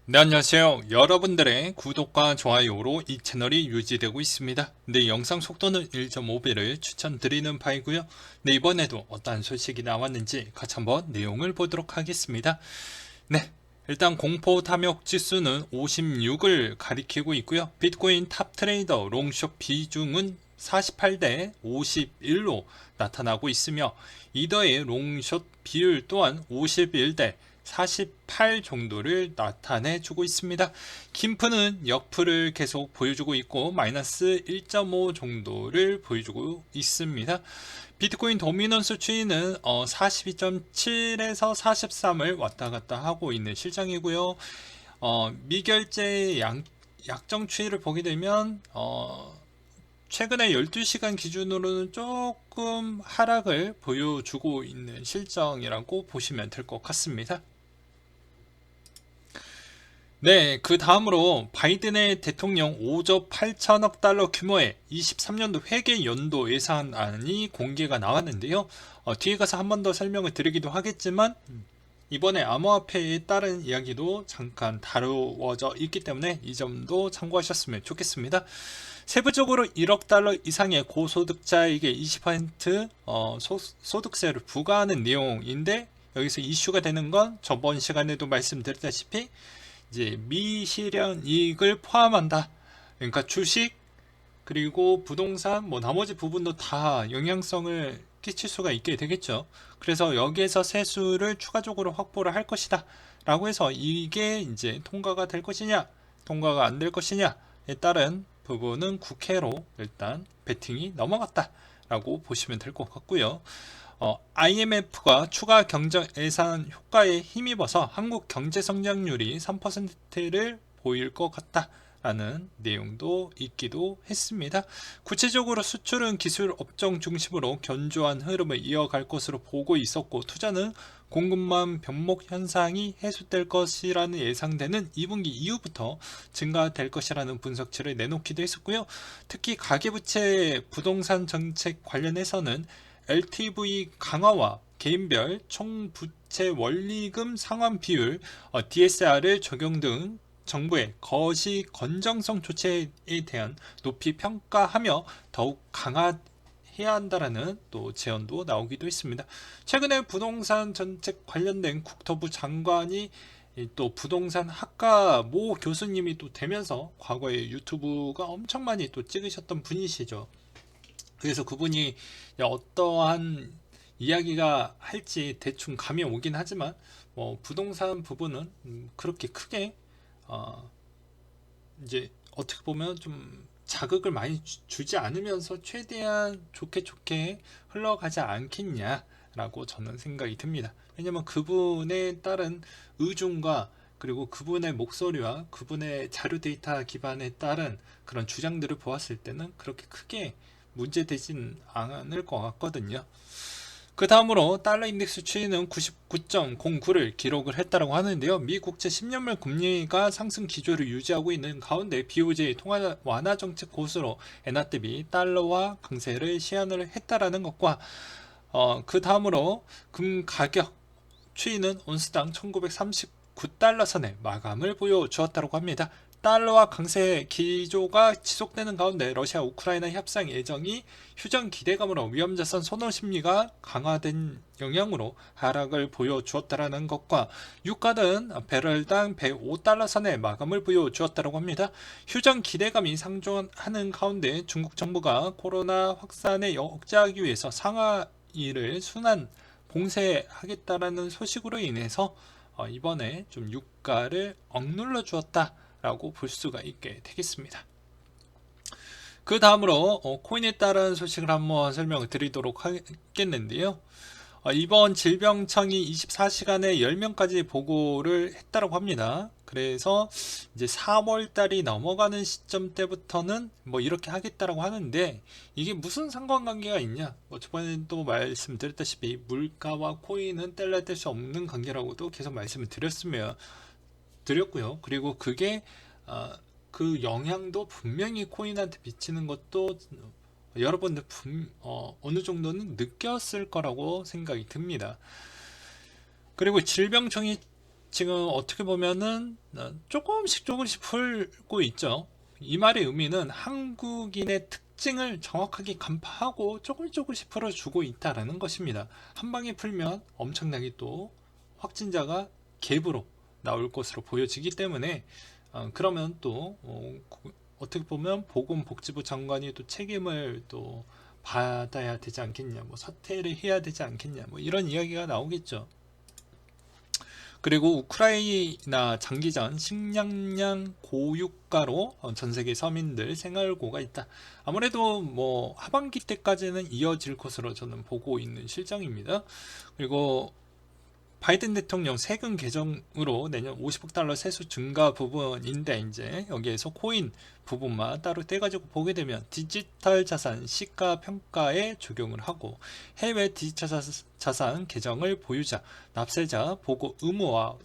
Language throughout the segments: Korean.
네, 안녕하세요. 여러분들의 구독과 좋아요로 이 채널이 유지되고 있습니다. 네, 영상 속도는 1.5배를 추천드리는 바이고요. 네, 이번에도 어떠한 소식이 나왔는지 같이 한번 내용을 보도록 하겠습니다. 네, 일단 공포 탐욕 지수는 56을 가리키고 있고요. 비트코인 탑 트레이더 롱숏 비중은 48대 51로 나타나고 있으며 이더의 롱숏 비율 또한 51대 48 정도를 나타내주고 있습니다. 김프는 역프를 계속 보여주고 있고 마이너스 1.5 정도를 보여주고 있습니다. 비트코인 도미넌스 추이는 42.7에서 43을 왔다 갔다 하고 있는 실정이고요. 미결제 약정 추이를 보게 되면 최근에 12시간 기준으로는 조금 하락을 보여주고 있는 실정이라고 보시면 될 것 같습니다. 네, 그 다음으로 바이든의 대통령 5조 8천억 달러 규모의 23년도 회계 연도 예산안이 공개가 나왔는데요. 뒤에 가서 한 번 더 설명을 드리기도 하겠지만 이번에 암호화폐에 따른 이야기도 잠깐 다루어져 있기 때문에 이 점도 참고하셨으면 좋겠습니다. 세부적으로 1억 달러 이상의 고소득자에게 20% 소득세를 부과하는 내용인데 여기서 이슈가 되는 건 저번 시간에도 말씀드렸다시피 이제 미실현 이익을 포함한다. 그러니까 주식 그리고 부동산 뭐 나머지 부분도 다 영향성을 끼칠 수가 있게 되겠죠. 그래서 여기에서 세수를 추가적으로 확보를 할 것이다 라고 해서 이게 이제 통과가 될 것이냐 통과가 안 될 것이냐에 따른 부분은 국회로 일단 배팅이 넘어갔다 라고 보시면 될 것 같고요. IMF가 추가 경정 예산 효과에 힘입어서 한국 경제 성장률이 3%를 보일 것 같다 라는 내용도 있기도 했습니다. 구체적으로 수출은 기술 업종 중심으로 견조한 흐름을 이어갈 것으로 보고 있었고 투자는 공급망 병목 현상이 해소될 것이라는 예상되는 2분기 이후부터 증가될 것이라는 분석치를 내놓기도 했었고요. 특히 가계부채 부동산 정책 관련해서는 LTV 강화와 개인별 총부채 원리금 상환 비율, DSR을 적용 등 정부의 거시 건정성 조치에 대한 높이 평가하며 더욱 강화해야 한다라는 또 제언도 나오기도 했습니다. 최근에 부동산 정책 관련된 국토부 장관이 또 부동산 학과 모 교수님이 또 되면서 과거에 유튜브가 엄청 많이 또 찍으셨던 분이시죠. 그래서 그분이 어떠한 이야기가 할지 대충 감이 오긴 하지만 뭐 부동산 부분은 그렇게 크게 어 이제 어떻게 보면 좀 자극을 많이 주지 않으면서 최대한 좋게 좋게 흘러가지 않겠냐라고 저는 생각이 듭니다. 왜냐면 그분에 따른 의중과 그리고 그분의 목소리와 그분의 자료 데이터 기반에 따른 그런 주장들을 보았을 때는 그렇게 크게 문제되진 않을 것 같거든요. 그 다음으로 달러 인덱스 추이는 99.09를 기록을 했다고 하는데요. 미 국채 10년물 금리가 상승 기조를 유지하고 있는 가운데 BOJ 통화 완화 정책 고수로 엔화 대비 달러화 강세를 시현을 했다라는 것과 그 다음으로 금 가격 추이는 온스당 1939달러 선에 마감을 보여주었다고 합니다. 달러와 강세 기조가 지속되는 가운데 러시아 우크라이나 협상 예정이 휴전 기대감으로 위험자산 선호 심리가 강화된 영향으로 하락을 보여주었다는 것과 유가는 배럴당 105달러 선에 마감을 보여주었다고 합니다. 휴전 기대감이 상존하는 가운데 중국 정부가 코로나 확산을 억제하기 위해서 상하이를 순환 봉쇄하겠다라는 소식으로 인해서 이번에 좀 유가를 억눌러 주었다 라고 볼 수가 있게 되겠습니다. 그 다음으로 코인에 따른 소식을 한번 설명을 드리도록 하겠는데요. 이번 질병청이 24시간에 10명까지 보고를 했다고 합니다. 그래서 이제 4월 달이 넘어가는 시점 때부터는 뭐 이렇게 하겠다라고 하는데 이게 무슨 상관관계가 있냐? 뭐 저번에도 말씀드렸다시피 물가와 코인은 뗄래야 수 없는 관계라고도 계속 말씀을 드렸고요. 그리고 그게 그 영향도 분명히 코인한테 미치는 것도 여러분들 어느 정도는 느꼈을 거라고 생각이 듭니다. 그리고 질병청이 지금 어떻게 보면은 조금씩 풀고 있죠. 이 말의 의미는 한국인의 특징을 정확하게 간파하고 조금씩 풀어주고 있다라는 것입니다. 한 방에 풀면 엄청나게 또 확진자가 갭으로 나올 것으로 보여지기 때문에 그러면 또 어떻게 보면 보건복지부 장관이 또 책임을 또 받아야 되지 않겠냐, 뭐 사퇴를 해야 되지 않겠냐, 뭐 이런 이야기가 나오겠죠. 그리고 우크라이나 장기전 식량량 고유가로 전 세계 서민들 생활고가 있다. 아무래도 뭐 하반기 때까지는 이어질 것으로 저는 보고 있는 실정입니다. 그리고 바이든 대통령 세금 개정으로 내년 50억 달러 세수 증가 부분인데, 이제 여기에서 코인 부분만 따로 떼가지고 보게 되면 디지털 자산 시가 평가에 적용을 하고, 해외 디지털 자산 계정을 보유자, 납세자 보고 의무화,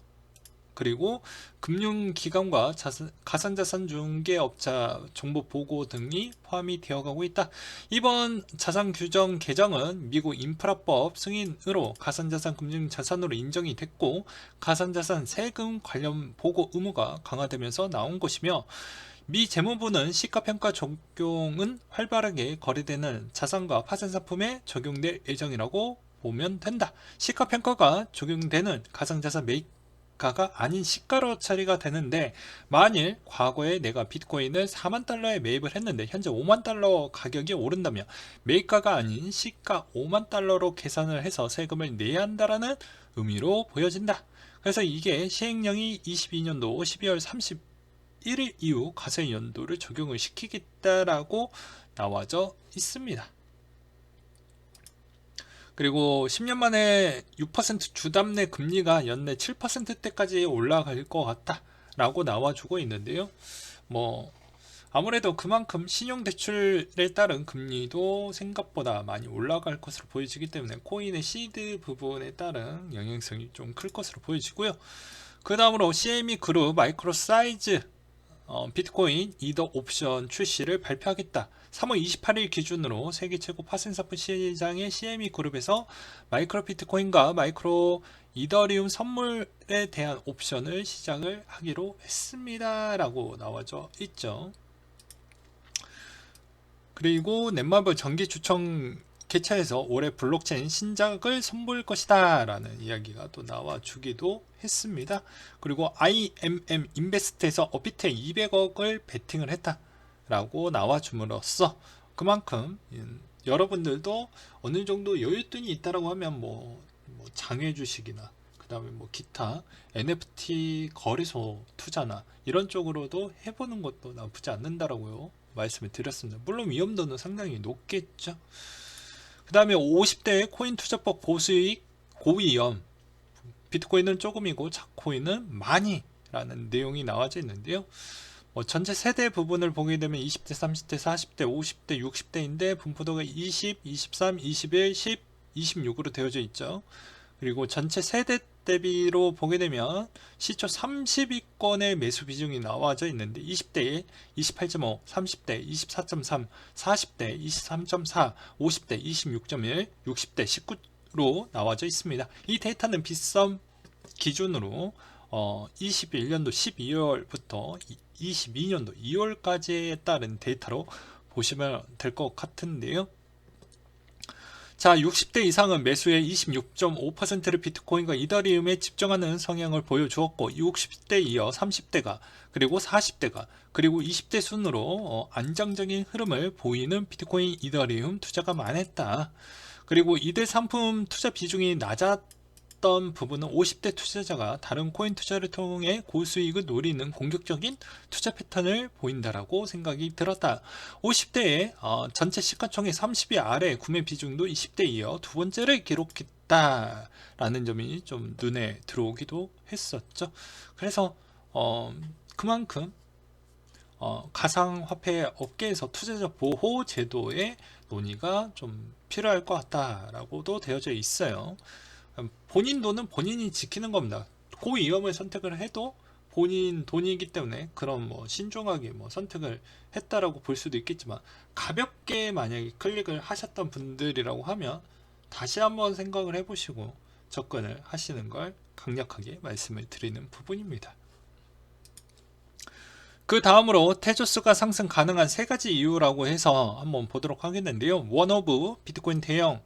그리고 금융기관과 가상자산 중개업자 정보 보고 등이 포함이 되어가고 있다. 이번 자산 규정 개정은 미국 인프라법 승인으로 가상자산 금융자산으로 인정이 됐고, 가상자산 세금 관련 보고 의무가 강화되면서 나온 것이며, 미 재무부는 시가평가 적용은 활발하게 거래되는 자산과 파생상품에 적용될 예정이라고 보면 된다. 시가평가가 적용되는 가상자산 매입가가 아닌 시가로 처리가 되는데, 만일 과거에 내가 비트코인을 4만 달러에 매입을 했는데 현재 5만 달러 가격이 오른다면 매입가가 아닌 시가 5만 달러로 계산을 해서 세금을 내야 한다라는 의미로 보여진다. 그래서 이게 시행령이 22년도 12월 31일 이후 과세 연도를 적용을 시키겠다라고 나와져 있습니다. 그리고 10년 만에 6% 주담대 금리가 연내 7%대까지 올라갈 것 같다 라고 나와주고 있는데요. 뭐 아무래도 그만큼 신용대출에 따른 금리도 생각보다 많이 올라갈 것으로 보여지기 때문에 코인의 시드 부분에 따른 영향성이 좀 클 것으로 보여지고요. 그 다음으로 CME 그룹 마이크로 사이즈 비트코인 이더 옵션 출시를 발표하겠다. 3월 28일 기준으로 세계 최고 파생상품 시장의 CME 그룹에서 마이크로 비트코인과 마이크로 이더리움 선물에 대한 옵션을 시작을 하기로 했습니다 라고 나와져 있죠. 그리고 넷마블 정기주총 개최해서 올해 블록체인 신작을 선보일 것이다 라는 이야기가 또 나와주기도 했습니다. 그리고 IMM 인베스트에서 업비트에 200억을 베팅을 했다 라고 나와줌으로써 그만큼 여러분들도 어느 정도 여윳돈이 있다라고 하면 뭐 장외 주식이나 그 다음에 뭐 기타 NFT 거래소 투자나 이런 쪽으로도 해보는 것도 나쁘지 않는다라고요 말씀을 드렸습니다. 물론 위험도는 상당히 높겠죠. 그 다음에 50대 코인 투자법 고수익 고위험, 비트코인은 조금이고 자코인은 많이 라는 내용이 나와져 있는데요. 전체 세대 부분을 보게 되면 20대, 30대, 40대, 50대, 60대인데 분포도가 20, 23, 21, 10, 26으로 되어져 있죠. 그리고 전체 세대 대비로 보게 되면 시초 30위권의 매수 비중이 나와져 있는데 20대에 28.5, 30대 24.3, 40대 23.4, 50대 26.1, 60대 19로 나와져 있습니다. 이 데이터는 빗썸 기준으로 21년도 12월부터 22년도 2월까지에 따른 데이터로 보시면 될 것 같은데요. 자, 60대 이상은 매수의 26.5%를 비트코인과 이더리움에 집중하는 성향을 보여주었고 60대 이어 30대가 그리고 40대가 그리고 20대 순으로 안정적인 흐름을 보이는 비트코인 이더리움 투자가 많았다. 그리고 이들 상품 투자 비중이 낮았던 부분은 50대 투자자가 다른 코인 투자를 통해 고수익을 노리는 공격적인 투자 패턴을 보인다라고 생각이 들었다. 50대의 전체 시가총액 30위 아래 구매 비중도 20대 이어 두 번째를 기록했다라는 점이 좀 눈에 들어오기도 했었죠. 그래서 그만큼 가상화폐 업계에서 투자자 보호 제도의 논의가 좀 필요할 것 같다라고도 되어져 있어요. 본인 돈은 본인이 지키는 겁니다. 고위험을 선택을 해도 본인 돈이기 때문에 그런 신중하게 선택을 했다라고 볼 수도 있겠지만, 가볍게 만약에 클릭을 하셨던 분들이라고 하면 다시 한번 생각을 해보시고 접근을 하시는 걸 강력하게 말씀을 드리는 부분입니다. 그 다음으로 테조스가 상승 가능한 세 가지 이유라고 해서 한번 보도록 하겠는데요. 원오브 비트코인 대형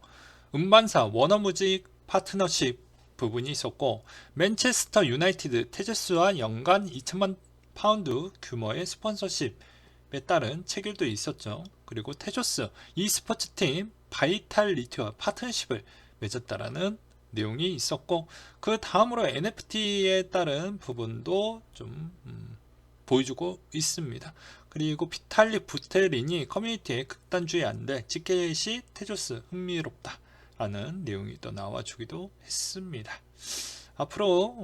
음반사 워너뮤직 파트너십 부분이 있었고, 맨체스터 유나이티드 테조스와 연간 2천만 파운드 규모의 스폰서십에 따른 체결도 있었죠. 그리고 테조스 e스포츠 팀 바이탈리티와 파트너십을 맺었다라는 내용이 있었고, 그 다음으로 NFT에 따른 부분도 좀 보여주고 있습니다. 그리고 비탈리 부테린이 커뮤니티에 극단주의 안돼 찌켓이 테조스 흥미롭다 라는 내용이 또 나와주기도 했습니다. 앞으로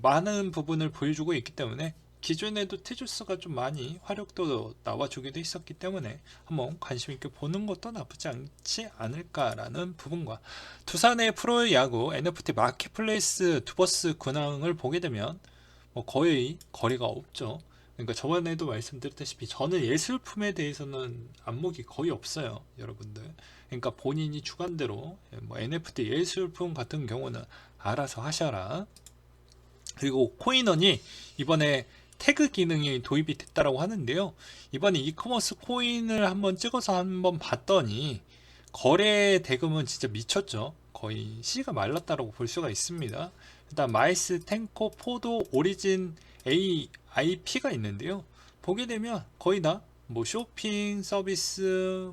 많은 부분을 보여주고 있기 때문에, 기존에도 테조스가 좀 많이 화력도 나와주기도 했었기 때문에 한번 관심있게 보는 것도 나쁘지 않지 않을까라는 부분과, 두산의 프로야구 NFT 마켓플레이스 두버스 근황을 보게 되면 거의 거리가 없죠. 그러니까 저번에도 말씀드렸다시피 저는 예술품에 대해서는 안목이 거의 없어요, 여러분들. 그러니까 본인이 주관대로 NFT 예술품 같은 경우는 알아서 하셔라. 그리고 코인원이 이번에 태그 기능이 도입이 됐다라고 하는데요. 이번에 이커머스 코인을 한번 찍어서 한번 봤더니 거래 대금은 진짜 미쳤죠. 거의 씨가 말랐다라고 볼 수가 있습니다. 일단 마이스 탱코 포도 오리진 AIP가 있는데요. 보게 되면 거의 다 쇼핑 서비스,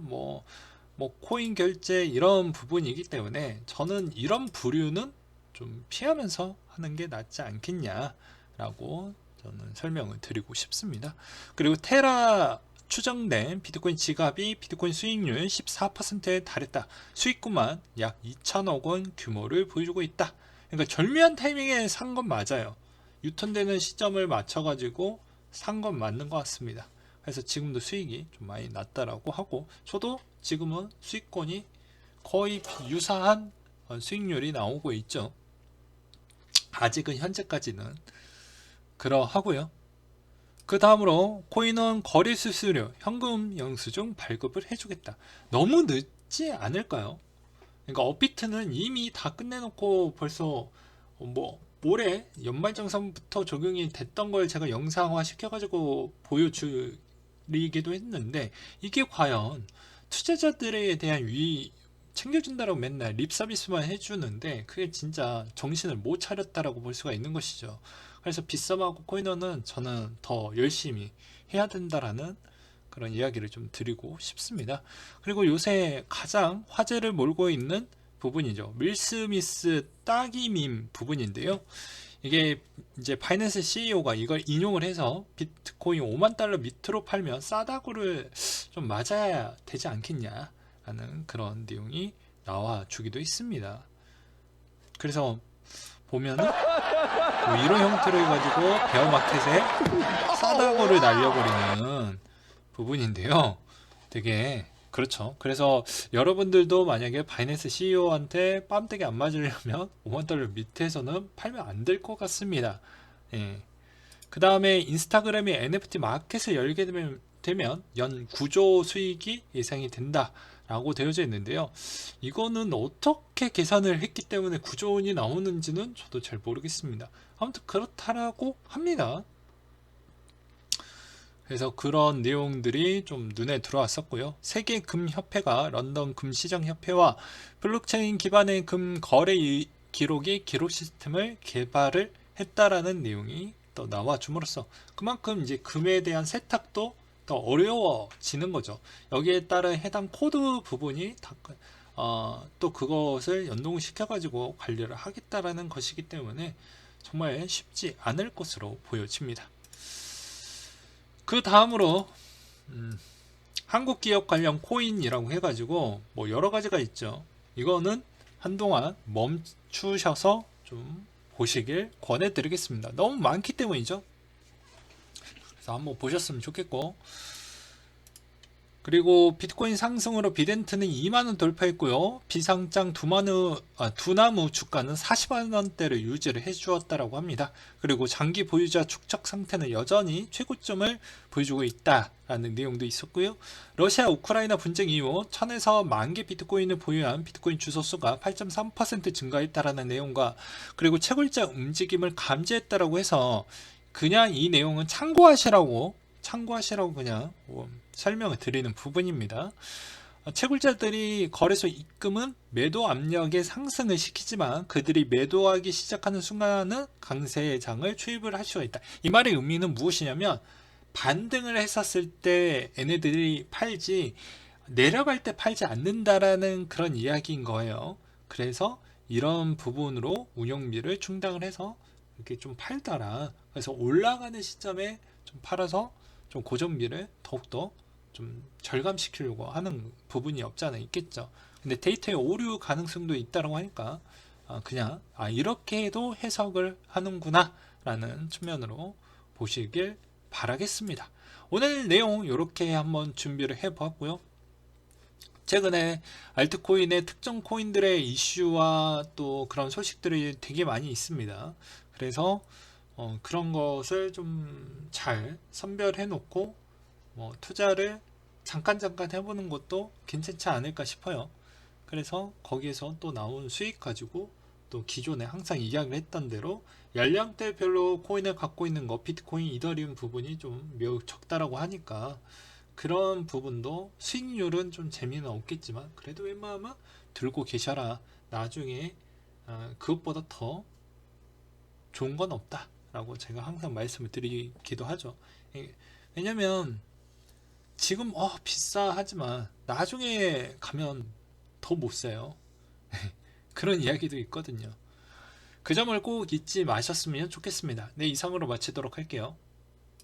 코인 결제 이런 부분이기 때문에 저는 이런 부류는 좀 피하면서 하는 게 낫지 않겠냐라고 저는 설명을 드리고 싶습니다. 그리고 테라 추정된 비트코인 지갑이 비트코인 수익률 14%에 달했다. 수익구만 약 2천억 원 규모를 보여주고 있다. 그러니까 절묘한 타이밍에 산 건 맞아요. 유턴되는 시점을 맞춰가지고 산 건 맞는 것 같습니다. 그래서 지금도 수익이 좀 많이 났다라고 하고, 저도 지금은 수익권이 거의 유사한 수익률이 나오고 있죠. 아직은 현재까지는 그러하고요. 그 다음으로 코인원 거래 수수료 현금 영수증 발급을 해주겠다. 너무 늦지 않을까요? 그러니까 업비트는 이미 다 끝내놓고 벌써 올해 연말정산부터 적용이 됐던 걸 제가 영상화 시켜가지고 보여드리기도 했는데, 이게 과연 투자자들에 대한 챙겨준다라고 맨날 립 서비스만 해주는데 그게 진짜 정신을 못 차렸다라고 볼 수가 있는 것이죠. 그래서 빗썸하고 코인원은 저는 더 열심히 해야 된다라는 그런 이야기를 좀 드리고 싶습니다. 그리고 요새 가장 화제를 몰고 있는 부분이죠. 윌 스미스 따기밈 부분인데요. 이게 이제 바이낸스 CEO가 이걸 인용을 해서 비트코인 5만 달러 밑으로 팔면 싸다구를 좀 맞아야 되지 않겠냐 라는 그런 내용이 나와 주기도 있습니다. 그래서 보면은 이런 형태로 해가지고 베어마켓에 싸다구를 날려버리는 부분인데요. 되게 그렇죠. 그래서 여러분들도 만약에 바이낸스 CEO한테 뺨때기 안 맞으려면 5만 달러 밑에서는 팔면 안 될 것 같습니다. 예. 그 다음에 인스타그램이 NFT 마켓을 열게 되면 연 9조 수익이 예상이 된다 라고 되어져 있는데요. 이거는 어떻게 계산을 했기 때문에 9조 원이 나오는지는 저도 잘 모르겠습니다. 아무튼 그렇다라고 합니다. 그래서 그런 내용들이 좀 눈에 들어왔었고요. 세계금협회가 런던 금시장협회와 블록체인 기반의 금 거래 기록의 기록 시스템을 개발을 했다라는 내용이 또 나와 줌으로써 그만큼 이제 금에 대한 세탁도 더 어려워지는 거죠. 여기에 따른 해당 코드 부분이 또 그것을 연동시켜 가지고 관리를 하겠다라는 것이기 때문에 정말 쉽지 않을 것으로 보여집니다. 그 다음으로 한국 기업 관련 코인이라고 해가지고 여러 가지가 있죠. 이거는 한동안 멈추셔서 좀 보시길 권해드리겠습니다. 너무 많기 때문이죠. 그래서 한번 보셨으면 좋겠고, 그리고 비트코인 상승으로 비덴트는 2만원 돌파했고요. 비상장 두나무 주가는 40만원대를 유지를 해주었다라고 합니다. 그리고 장기 보유자 축적 상태는 여전히 최고점을 보여주고 있다라는 내용도 있었고요. 러시아 우크라이나 분쟁 이후 1000에서 10,000개 비트코인을 보유한 비트코인 주소수가 8.3% 증가했다라는 내용과 그리고 채굴자 움직임을 감지했다라고 해서 그냥 이 내용은 참고하시라고 그냥 설명을 드리는 부분입니다. 채굴자들이 거래소 입금은 매도 압력의 상승을 시키지만 그들이 매도하기 시작하는 순간은 강세의 장을 초입을 할 수가 있다. 이 말의 의미는 무엇이냐면 반등을 했었을 때 얘네들이 팔지 내려갈 때 팔지 않는다라는 그런 이야기인 거예요. 그래서 이런 부분으로 운영비를 충당을 해서 이렇게 좀 팔더라. 그래서 올라가는 시점에 좀 팔아서 좀 고정비를 더욱더 좀 절감시키려고 하는 부분이 없지 않아 있겠죠. 근데 데이터의 오류 가능성도 있다고 하니까 그냥 이렇게도 해석을 하는구나 라는 측면으로 보시길 바라겠습니다. 오늘 내용 이렇게 한번 준비를 해 보았고요. 최근에 알트코인의 특정 코인들의 이슈와 또 그런 소식들이 되게 많이 있습니다. 그래서 그런 것을 좀 잘 선별해 놓고 투자를 잠깐 해보는 것도 괜찮지 않을까 싶어요. 그래서 거기에서 또 나온 수익 가지고 또 기존에 항상 이야기를 했던 대로 연령대별로 코인을 갖고 있는 거 비트코인, 이더리움 부분이 좀 매우 적다라고 하니까 그런 부분도 수익률은 좀 재미는 없겠지만 그래도 웬만하면 들고 계셔라. 나중에 그것보다 더 좋은 건 없다 라고 제가 항상 말씀을 드리기도 하죠. 왜냐면 지금 비싸 하지만 나중에 가면 더 못 사요. 그런 이야기도 있거든요. 그 점을 꼭 잊지 마셨으면 좋겠습니다. 네, 이상으로 마치도록 할게요.